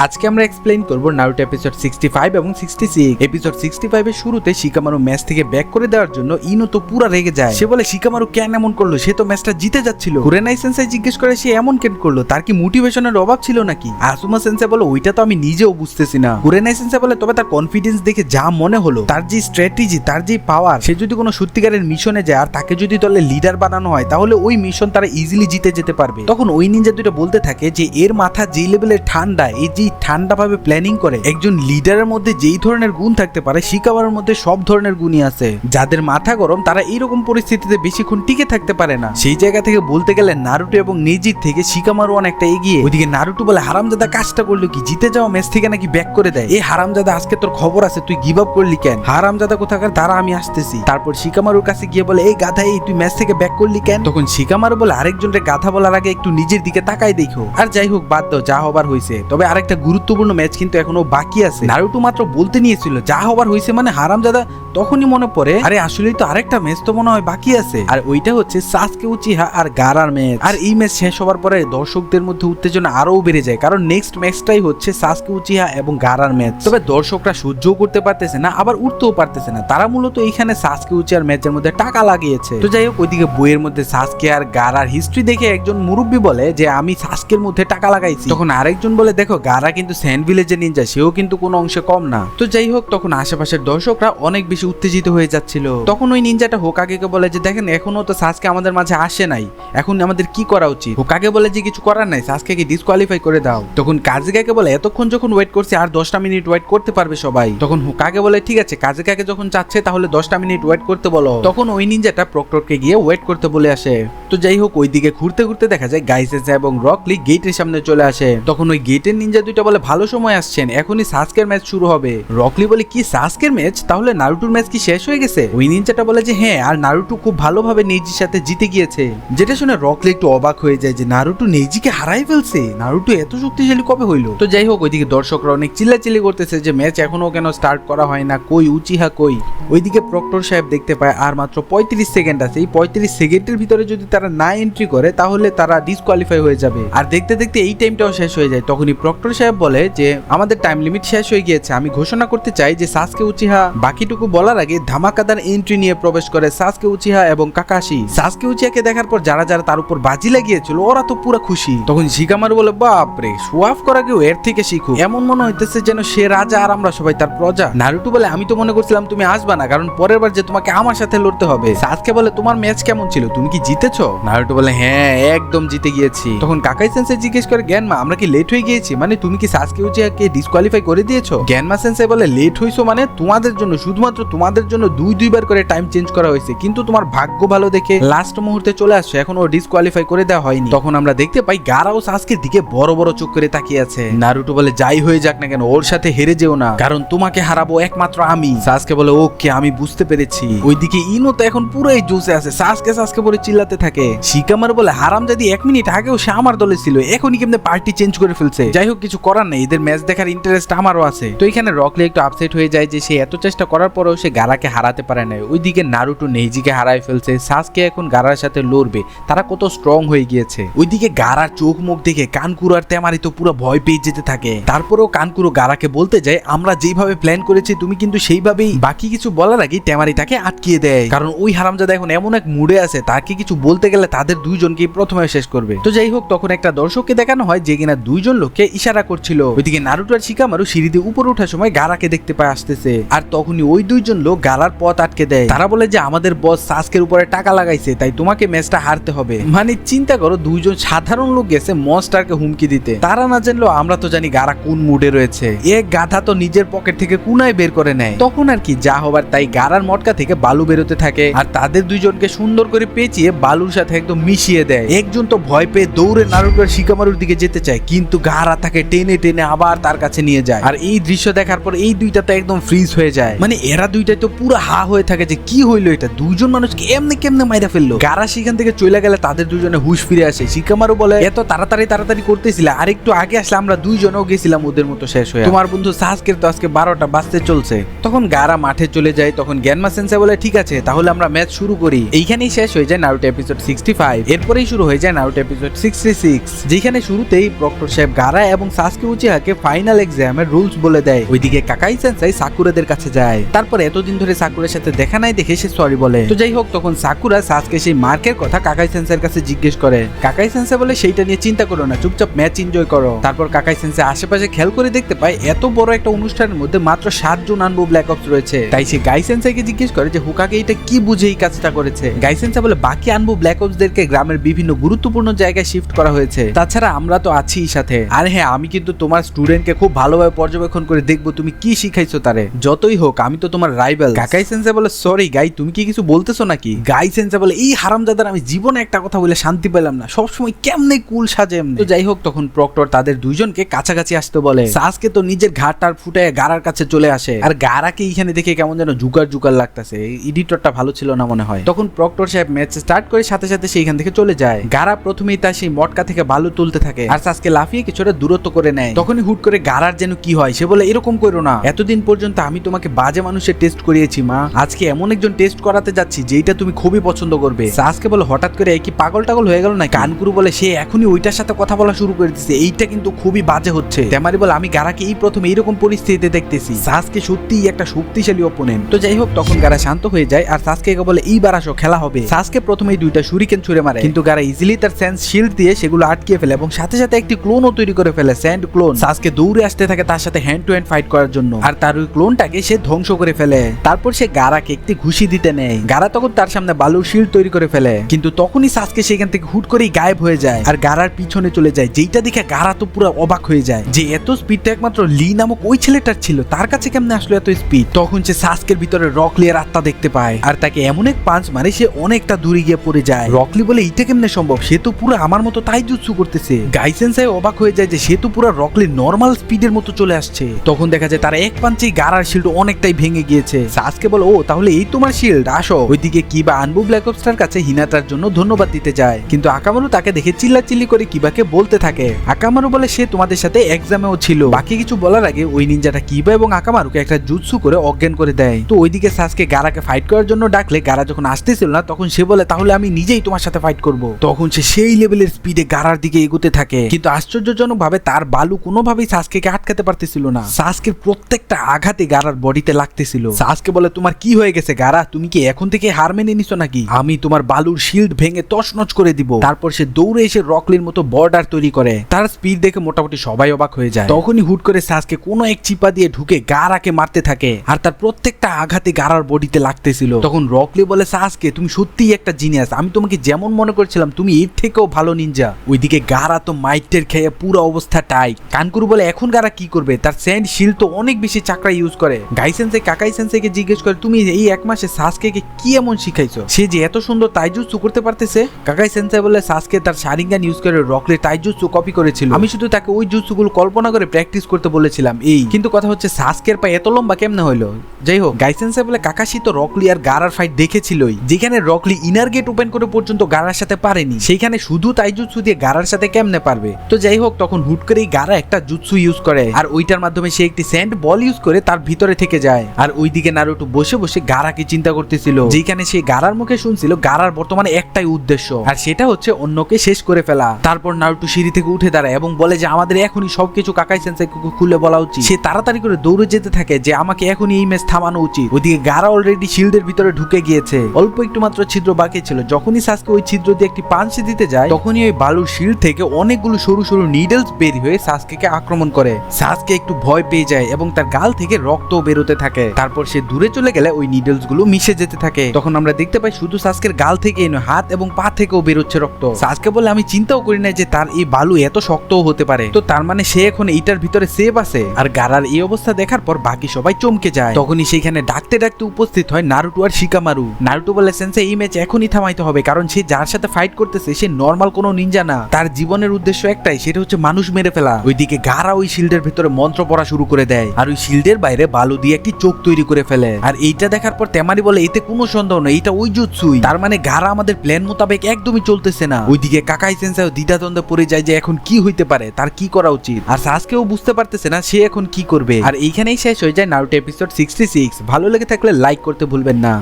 আজকে আমরা এক্সপ্লেইন করব নারুটো এপিসোড 65 এবং 66। এপিসোড 65 এর শুরুতে শিকামারু ম্যাচ থেকে ব্যাক করে দেওয়ার জন্য ইনো তো পুরো রেগে যায়। সে বলে শিকামারু কেন এমন করলো, সে তো ম্যাচটা জিতে যাচ্ছিল। কুরেনাই সেন্সেই জিজ্ঞেস করে সে এমন কেন করলো, তার কি মোটিভেশনের অভাব ছিল নাকি? আসুমা সেন্সে বলে ওইটা তো আমি নিজেও বুঝতেছি না। কুরেনাই সেন্সে বলে তবে তার কনফিডেন্স দেখে যা মনে হলো, তার যে স্ট্র্যাটেজি, তার যে পাওয়ার, সে যদি কোনো সত্যিকারের মিশনে যায় আর তাকে যদি দলে লিডার বানানো হয় তাহলে ওই মিশন তারা ইজিলি জিতে যেতে পারবে। তখন ওই নিনজা দুটো বলতে থাকে যে এর মাথা যেই লেভেলের ঠান্ডা, এই যে ঠান্ডা ভাবে প্ল্যানিং করে, একজন লিডারের মধ্যে যেই ধরনের গুণ থাকতে পারে শিকামারুর মধ্যে সব ধরনের গুণই আছে। যাদের মাথা গরম তারা এইরকম পরিস্থিতিতে বেশিক্ষণ টিকে থাকতে পারে না। সেই জায়গা থেকে বলতে গেলে নারুটো এবং নেজির থেকে শিকামারু অনেকটা এগিয়ে। ওইদিকে নারুটো বলে হারামজাদা কাজটা করলো কি, জিতে যাওয়া ম্যাচ থেকে নাকি ব্যাক করে দেয়। এই হারামজাদা আজকে তোর খবর আছে, তুই গিভ আপ করলি কেন? হারামজাদা কোথাকার, তারা আমি আসতেছি। তারপর শিকামারুর কাছে গিয়ে বলে এই গাধা, এই তুই ম্যাচ থেকে ব্যাক করলি কেন? তখন শিকামারু বলে আরেকজনের গাধা বলার আগে একটু নিজের দিকে তাকাই দেখো। আর যাই হোক বাদ দাও, যা হবার হয়েছে। তবে আরেকটা গুরুত্বপূর্ণ ম্যাচ কিন্তু এখনো বাকি আছে। নারুটো মাত্র বলতে নিয়েছিল যা হবার হয়েছে মানে হারামজাদা, তখনই মনে পড়ে আরে আসলেই তো আরেকটা ম্যাচ তো মনে হয় বাকি আছে। আর ওইটা হচ্ছে সাসকে উচিহা আর গারার ম্যাচ। আর এই ম্যাচ শেষ হবার পরে দর্শকদের মধ্যে উত্তেজনা আরো বেড়ে যায়, কারণ নেক্সট ম্যাচটাই হচ্ছে সাসকে উচিহা এবং গারার ম্যাচ। তবে দর্শকরা সহ্যও করতে পারতেছে না, আবার উঠতেও পারতেছে না। তারা মূলত এইখানে সাসকে উচিহার ম্যাচের মধ্যে টাকা লাগিয়েছে। তো যাই হোক, ওইদিকে বইয়ের মধ্যে সাসকে আর গারার হিস্ট্রি দেখে একজন মুরব্বী বলে যে আমি সাসকের মধ্যে টাকা লাগাইছি। তখন আরেকজন বলে দেখো গারা কিন্তু স্যান্ড ভিলেজের নিনজা, সেও কিন্তু কোনো অংশে কম না। তো যাই হোক, তখন আশেপাশের দর্শকরা অনেক বেশি উত্তেজিত হয়ে যাচ্ছিল। তখন ওই নিনজাটা হোকাগেকে বলে যে দেখেন এখনো তো সাসকে আমাদের মাঝে আসে নাই, এখন আমাদের কি করা উচিত? হোকাগে বলে যে কিছু করার নাই, সাসকেকে ডিসকোয়ালিফাই করে দাও। তখন কাজেকাকে বলে এতক্ষণ যখন ওয়েট করছে আর 10টা মিনিট ওয়েট করতে পারবে সবাই। তখন হোকাগে বলে ঠিক আছে, কাজেকাকে যখন চাচ্ছে তাহলে 10টা মিনিট ওয়েট করতে বলো। তখন ওই নিনজাটা প্রক্টরকে গিয়ে ওয়েট করতে বলে আসে। তো যাই হোক, ওইদিকে ঘুরতে ঘুরতে দেখা যায় গাইসেসা এবং রকলি গেটের সামনে চলে আসে। তখন ওই গেটের নিনজা দুইটা বলে ভালো সময় আসছেন, এখনই সাসকের ম্যাচ শুরু হবে। রকলি বলে কি সাসকের ম্যাচ? তাহলে নারুটোর ম্যাচ কি শেষ হয়ে গেছে? ওই নিনজাটা বলে যে হ্যাঁ, আর নারুটো খুব ভালোভাবে নেজির সাথে জিতে গিয়েছে। যেটা শুনে রকলি একটু অবাক হয়ে যায় যে নারুটো নেজিকে হারাই ফেলছে, নারুটো এত শক্তিশালী কবে হইলো? তো যাই হোক, ওইদিকে দর্শকরা অনেক চিল্লাচিল্লি করতেছে যে ম্যাচ এখনো কেন স্টার্ট করা হয় না, কই উচিহা কই? ওইদিকে প্রক্টর সাহেব দেখতে পায় আর মাত্র 35 সেকেন্ড আছে। এই 35 সেকেন্ডের ভিতরে যদি তারা না এন্ট্রি করে তাহলে তারা ডিসকোয়ালিফাই হয়ে যাবে। আর দেখতে দেখতে এই টাইমটাও শেষ হয়ে যায়। তখনই প্রক্টর সাহেব বলে যে আমাদের টাইম লিমিট শেষ হয়ে গিয়েছে, আমি ঘোষণা করতে চাই যে সাসকে উচিহা। বাকিটুকু বলার আগে ধামাকাদার এন্ট্রি নিয়ে প্রবেশ করে সাসকে উচিহা এবং কাকাশি। সাসকে উচিহাকে দেখার পর যারা যারা তার উপর বাজি লাগিয়েছিল ওরা তো পুরো খুশি। তখন শিকামারু বলে বাপরে, শো অফ করা কেউ এর থেকে শিখো, এমন মনে হইতেছে যেন সে রাজা আর আমরা সবাই তার প্রজা। নারুটো বলে আমি তো মনে করছিলাম তুমি আসবা না, কারণ পরের বার যে তোমাকে আমার সাথে লড়তে হবে। সাসকে বলে তোমার ম্যাচ কেমন ছিল, তুমি কি জিতেছো? নারুটো বলে হ্যাঁ একদম জিতে গিয়েছি। তখন কাকাই সেন্সে জিজ্ঞেস করে জ্ঞানমা আমরা কি লেট হয়ে গিয়েছি, মানে তুমি কি সাসকে উচিহাকে ডিসকোয়ালিফাই করে দিয়েছো? জ্ঞানমা সেন্সে বলে লেট হইছো মানে তোমাদের জন্য, শুধুমাত্র তোমাদের জন্য দুইবার করে টাইম চেঞ্জ করা হয়েছে, কিন্তু তোমার ভাগ্য ভালো দেখে লাস্ট মুহূর্তে চলে আসছে, এখন ও ডিসকোয়ালিফাই করে দেওয়া হয়নি। তখন আমরা দেখতে পাই গারাও সাসকের দিকে বড় বড় চোখ করে তাকিয়ে আছে। নারুটো বলে যাই হয়ে যাক না কেন ওর সাথে হেরে যেও না, কারণ তোমাকে হারাবো একমাত্র আমি। সাসকে বলে ওকে আমি বুঝতে পেরেছি। ওইদিকে ইনো তো এখন পুরোই জোশে আছে, সাসকে সাসকে বলে চিল্লাতে থাকে। শিকামারু বলে হারামজাদি 1 মিনিট আগেও সে আমার দলে ছিল, এখনই কেমনে পার্টি চেঞ্জ করে ফেলছে। যাই হোক কিছু করার নেই, এদের ম্যাচ দেখার ইন্টারেস্ট আমারও আছে। তো এখানে রকলি একটু আপসেট হয়ে যায় যে সে এত চেষ্টা করার পরেও সে গারাকে হারাতে পারে না। ওইদিকে নারুটো নেজিকে হারাই ফেলছে, সাসকে এখন গারার সাথে লড়বে, তারা কত স্ট্রং হয়ে গিয়েছে। ওইদিকে গারার চোখ মুখ দেখে কানকুরো আর তেমারি তো পুরো ভয় পেয়ে যেতে থাকে। তারপরেও কানকুরো গারাকে বলতে যায় আমরা যেইভাবে প্ল্যান করেছি তুমি কিন্তু সেইভাবেই। বাকি কিছু বলার আগে তেমারি তাকে আটকিয়ে দেয়, কারণ ওই হারামজাদা এখন এমন এক মুডে আছে তাকে কিছু বলতে গেলে তাদের দুইজনকেই প্রথমে শেষ করবে। তো যাই হোক, তখন একটা দর্শককে দেখানো হয় যে কিনা দুইজন লোককে ইশারা করছিল। ওইদিকে নারুটো আর শিকামারু সিঁড়ি দিয়ে উপরে ওঠার সময় গারাকে দেখতে পায় আসতেছে, আর তখনই ওই দুইজন লোক গারার পথ আটকে দেয়। তারা বলে যে আমাদের বস সাসকের উপরে টাকা লাগাইছে, তাই তোমাকে ম্যাচটা হারতে হবে। মানে চিন্তা করো, দুইজন সাধারণ লোক গেছে মনস্টারকে হুমকি দিতে। তারা না জানলো আমরা তো জানি গারা কোন মুডে রয়েছে। এক গাধা তো নিজের পকেট থেকে কুনায় বের করে নেয়। তখন আর কি যা হবার তাই, গারার মটকা থেকে বালু বেরোতে থাকে আর তাদের দুইজনকে সুন্দর করে পেঁচিয়ে বালুর সাথে একদম মিশিয়ে দেয়। একজন তো ভয় পেয়ে দৌড়ে নারুটো আর শিকামারুর দিকে যেতে চায়, কিন্তু গারা তাকে টেনে টেনে আবার তার কাছে নিয়ে যায়। আর এই দৃশ্য দেখার পর এই দুইটা তো একদম ফ্রিজ হয়ে যায়, মানে এরা দুইটাই তো পুরো হা হয়ে থাকে যে কি হইলো এটা, দুইজন মানুষকে এমনি কেমনে মাইরা ফেললো। গারা সেখান থেকে চলে গেলে তাদের দুজনে হুশ ফিরে আসে। শিকামারু বলে এত তাড়াতাড়ি করতেছিল, আর একটু আগে আসলে আমরা দুইজনও গেছিলাম ওদের মতো শেষ হয়ে, তোমার বন্ধু সাসকের তো আজকে 12টা বাজতে চলছে। তখন গারা মাঠে চলে যায়। তখন জ্ঞানমা সেন্সে বলে ঠিক আছে তাহলে আমরা ম্যাচ শুরু করি। এইখানেই শেষ হয়ে যায় নারুটো এপিসোড 65। এরপরেই শুরু হয়ে যায় নারুটো এপিসোড 66, যেখানে শুরুতেই প্রক্টর সাহেব গারা এবং সাসকে উচিহাকে ফাইনাল এক্সামের রুলস বলে দেয়। ওইদিকে কাকাই সেন্সাই সাকুরাদের কাছে যায়। তারপর এতদিন ধরে সাকুরার সাথে দেখা নাই দেখে সে সরি বলে। তো যাই হোক, তখন সাকুরা সাসকে সেই মার্কের কথা কাকাই সেন্সাইয়ের কাছে জিজ্ঞেস করে। কাকাই সেন্সাই বলে সেইটা নিয়ে চিন্তা করো না, চুপচাপ ম্যাচ এনজয় করো। তারপর কাকাই সেন্সাই আশেপাশে খেয়াল করে দেখতে পায় এত বড় একটা অনুষ্ঠানের মধ্যে মাত্র 7 জন আনবো ব্ল্যাক অপস রয়েছে। তাই সে গাই সেন্সাইকে জিজ্ঞেস করে যে হুকাকে এটা কি বুঝে এই কাজটা করেছে। গাই সেন্সাই বলে বাকি আনবো ব্ল্যাক অপসদেরকে গ্রামের বিভিন্ন গুরুত্বপূর্ণ জায়গায় শিফট করা হয়েছে, তাছাড়া আমরা তো আছি সাথে। আর হ্যাঁ, আমি কিন্তু তোমার স্টুডেন্টকে খুব ভালোভাবে পর্যবেক্ষণ করে দেখবো তুমি কি শিখাইছো তারে, যতই হোক আমি তো তোমার রাইভাল। কাকাই সেন্সাই বলে সরি গাই, তুমি কি কিছু বলতেছো নাকি? গাই সেন্সাই বলে এই হারামজাদার আমি জীবনে একটা কথা বলে শান্তি পেলাম না, সবসময় কেমনে কুল সাজে এমনি। তো যাই হোক, তখন প্রক্টর তাদের দুইজনকে কাছাকাছি আসতে বলে। সাসকে তো নিজের ঘাটটার ফুটায় গারার কাছে চলে আসে, আর গারাকে এইখানে দেখে কেমন যেন জুকার জুকার লাগতেছে। এডিটরটা ভালো ছিল না মনে হয়। তখন প্রক্টর সাহেব ম্যাচ স্টার্ট করে সাথে সাথে সেইখান থেকে চলে যায়। গারা প্রথমেই তার সেই মটকা থেকে বালু তুলতে থাকে আর সাসকে লাফিয়ে কিছুটা দূরত্ব করে নেয়। তখনই হুট করে গারার যেন কি হয়, সে বলে এরকম করো না, এতদিন পর্যন্ত আমি তোমাকে বাজে মানুষের টেস্ট করিয়েছি মা, আজকে এমন একজন টেস্ট করাতে যাচ্ছি যেটা তুমি খুবই পছন্দ করবে। সাসকে বলে হঠাৎ করে কি পাগল টাগল হয়ে গেল না? কানকুরু বলে সে এখনই ওইটার সাথে কথা বলা শুরু করে দিচ্ছে, এইটা কিন্তু খুবই বাজে হচ্ছে। তেমারি বলে আমি গারাকে এই প্রথম এইরকম পরিস্থিতিতে দেখতেছি, সাসকে সত্যিই একটা শক্তিশালী অপোনেন্ট। তো যাই হোক, তখন গারা শান্ত হয়ে যায় আর সাসকে বলে এইবার আসো খেলা হবে। সাসকে প্রথমেই দুইটা শুরিকেন ছুঁড়ে মারে, কিন্তু গারা ইজিলি তার সেন্স শিল্ড দিয়ে সেগুলো আটকে ফেলে এবং সাথে সাথে একটি ক্লোনও তৈরি করে ফেলে, স্যান্ড ক্লোন। সাসকে দৌড়ে আসতে থাকে তার সাথে হ্যান্ড টু হ্যান্ড ফাইট করার জন্য, আর তার ওই ক্লোনটাকে সে ধ্বংস করে ফেলে। তারপর সে গারাকে একটি ঘুষি দিতে নেয়। গারা তখন তার সামনে বালুর শিল্ড তৈরি করে ফেলে, কিন্তু তখনই সাসকে সেখান থেকে হুট করেই গায়েব হয়ে যায় আর গারার পিছনে চলে যায়। যেইটা দেখে গারা তো পুরো অবাক হয়ে যায় যে এত স্পিডটা একমাত্র লি নামক ওই ছেলেটার ছিল, তার কাছে কেমনে আসলো এত স্পিড। তখন সে সাসকের ভিতরে রকলির আত্মা দেখতে পায় আর তাকে এমন এক পাঞ্চ মারে সে অনেকটা দূরে গিয়ে পড়ে যায়। রকলি বলে এইটা কেমনে সম্ভব, সে তো পুরো আমার মতো তাইজুৎসু করতেছে। গাই সেন্সাই অবাক হয়ে যায় যে সে তো পুরো রকলির নরমাল স্পিডের মতো চলে আসছে। তখন দেখা যায় তারা এক পাঞ্চেই গারার শিল্ড অনেকটাই ভেঙে গিয়েছে। সাসকে বলে ও তাহলে এই তোমার শিল্ড, আসো। ওইদিকে কিবা আনবু ব্ল্যাক অপসটার কাছে হিনাটার জন্য ধন্যবাদ দিতে যায়, কিন্তু আকামারু তাকে দেখে চিল্লাচিল্লি করে কিবাকে বলতে থাকে। আকামারু বলে সে তোমাদের সাথে এক্সামেও ছিল। বাকি কিছু বলার আগে ওই নিনজাটা কিবা এবং আকামারুকে একটা জুৎসু করে অজ্ঞান করে দেয়। তো ওইদিকে সাসকে গারাকে ফাইট করার জন্য ডাকলে গারা যখন আসতেছিল না, তখন সে বলে তাহলে আমি নিজেই তোমার সাথে ফাইট করব। তখন সে সেই লেভেলের স্পিডে গারার দিকে এগোতে থাকে, কিন্তু আশ্চর্যজনক ভাবে তার বালু কোনোভাবেই সাসকে আটকাতে পারতেছিল না। সাসকের প্রত্যেকটা আঘাতে গারার বডিতে লাগতেছিল। সাসকে বলে তোমার কি হয়ে গেছে গারা, তুমি কি এখন থেকে হার মেনে নিছো নাকি? আমি তোমার বালুর শিল্ড ভেঙে তছনছ করে দিব। তারপর সে দৌড়ে এসে রকলির মতো বর্ডার তৈরি করে। তার স্পিড দেখে মোটামুটি সবাই অবাক হয়ে যায়। তখনই হুট করে সাসকে কোনো এক চিপা দিয়ে ঢুকে গারাকে মারতে থাকে আর তার প্রত্যেকটা আঘাতে গারার বডিতে লাগতেছিল। তখন রকলি বলে সাসকে তুমি সত্যিই একটা জিনিয়াস, আমি তোমাকে যেমন মনে করছিলাম তুমি এর থেকেও ভালো নিনজা। ওইদিকে গারা তো মাইটের খেয়ে পুরো অবস্থা টাইট। কানকুরু বলে এখন গারা কি করবে, তার স্যান্ড শিল্ড তো অনেক বেশি চাকরা ইউজ করে। গাই সেন্সাই কাকাই সেন্সাইকে জিজ্ঞেস করে তুমি এই এক মাসে সাসকে কি এমন শিখাইছো, সে যে এত সুন্দর তাইজুৎসু করতে পারতেছে। কাকাই সেন্সাই বলে সাসকে তার শারিঙ্গান ইউজ করে রকলির তাইজুৎসু কপি করেছিল, আমি শুধু তাকে ওই জুৎসুগুলো কল্পনা করে প্র্যাকটিস করতে বলেছিলাম এই। কিন্তু কথা হচ্ছে সাসকের পা এত লম্বা কেমনে হইলো? যাই হোক, গাই সেন্সাই বলে কাকাশি তো রকলি আর গারার ফাইট দেখেছিলই, যেখানে রকলি ইনার গেট ওপেন করে পর্যন্ত গারার সাথে পারেনি, সেইখানে শুধু তাইজুৎসু দিয়ে গারার সাথে কেমনে পারবে? তো যাই হোক, তখন হুট করেই গারা একটা জুৎসু ইউজ করে আর ওইটার মাধ্যমে সে একটি স্যান্ড বল ইউজ করে তার ভিতরে থেকে যায়। আর ওইদিকে নারুটো বসে বসে গারাকে চিন্তা করতেছিল, যেখানে সে গারার মুখে শুনছিল গারার বর্তমানে একটাই উদ্দেশ্য, আর সেটা হচ্ছে অন্যকে শেষ করে ফেলা। তারপর নারুটো সিঁড়ি থেকে উঠে দাঁড়ায় এবং বলে যে আমাদের এখনই সবকিছু কাকাই সেন্সাইকে খুলে বলা উচিত। সে তাড়াতাড়ি করে দৌড়ে যেতে থাকে যে আমাকে এখনই এই ম্যাচ থামানো উচিত। ওইদিকে গারা অলরেডি শিল্ডের ভিতরে ঢুকে গিয়েছে, অল্প একটু মাত্র ছিদ্র বাকি ছিল। যখনই সাসকে ওই ছিদ্র দিয়ে একটি পাঞ্চ দিতে যায়, তখনই ওই বালুর শিল্ড থেকে অনেকগুলো সরু সরু নিডলস বের হয়ে সাসকে আক্রমণ করে। সাসকে একটু ভয় পেয়ে যায় এবং তার গাল থেকে রক্ত বেরোতে থাকে। তারপর সে দূরে চলে গেলে ওই নিডলস গুলো মিশে যেতে থাকে। তখন আমরা দেখতে পাই শুধু সাসকের গাল থেকে নয়, হাত এবং পা থেকেও বেরোচ্ছে রক্ত। সাসকে বলে আমি চিন্তাও করি না যে তার এই বালু এত শক্তও হতে পারে, তো তার মানে সে এখন এইটার ভিতরে সেফ আছে। আর গারার এই অবস্থা দেখার পর বাকি সবাই চমকে যায়। তখনই সেখানে ডাকতে ডাকতে উপস্থিত হয় নারুটো আর শিকামারু। নারুটো বলে সেন্সেই এই ম্যাচ এখনই থামাইতে হবে, কারণ সে যার সাথে ফাইট করতেছে সে নরমাল কোনো নিনজা না, তার জীবনের উদ্দেশ্য একটাই, সেটা হচ্ছে মানুষ মেরে ফেলা। ওইদিকে গারা ওই শিল্ডের ভিতরে মন্ত্র পড়া শুরু করে দেয় আর ওই শিল্ডের বাইরে বালু দিয়ে একটি চোখ তৈরি করে ফেলে। আর এইটা দেখার পর তেমারি বলে এতে কোনো সন্দেহ নেই, এটা ওই জুৎসুই, তার মানে গারা আমাদের প্ল্যান মোতাবেক একদমই চলতেছে না। ওইদিকে কাকাই সেন্সাই দ্বিধাদ্বন্দ্বে পড়ে যায় যে এখন কি হইতে পারে, তার কি করা উচিত। আর সাসকেও বুঝতে পারতেছে না সে এখন কি করবে। আর এইখানেই শেষ হয়ে যায় নারুটো এপিসোড 66। ভালো লেগে থাকলে লাইক করতে ভুলবেন না।